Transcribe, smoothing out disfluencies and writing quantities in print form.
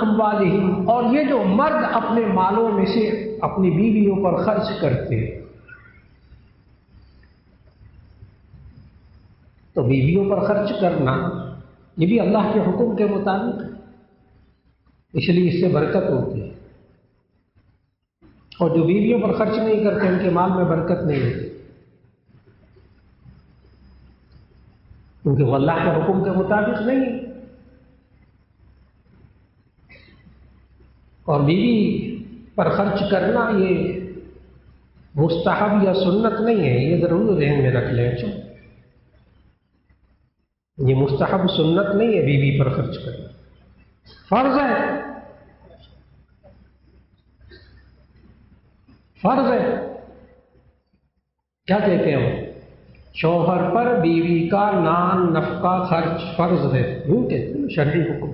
اموالہم، اور یہ جو مرد اپنے مالوں میں سے اپنی بیویوں پر خرچ کرتے، تو بیویوں پر خرچ کرنا یہ بھی اللہ کے حکم کے مطابق ہے، اس لیے اس سے برکت ہوتی ہے، اور جو بیویوں پر خرچ نہیں کرتے ان کے مال میں برکت نہیں ہوتی، کیونکہ وہ اللہ کے حکم کے مطابق نہیں ہے۔ اور بیوی پر خرچ کرنا یہ مستحب یا سنت نہیں ہے، یہ ضرور ذہن میں رکھ لیں، یہ مستحب سنت نہیں ہے بیوی پر خرچ کرنا، فرض ہے، فرض ہے۔ کیا کہتے ہیں وہ؟ شوہر پر بیوی کا نان نفقہ خرچ فرض ہے، یوں کہتے ہیں، شرعی حکم۔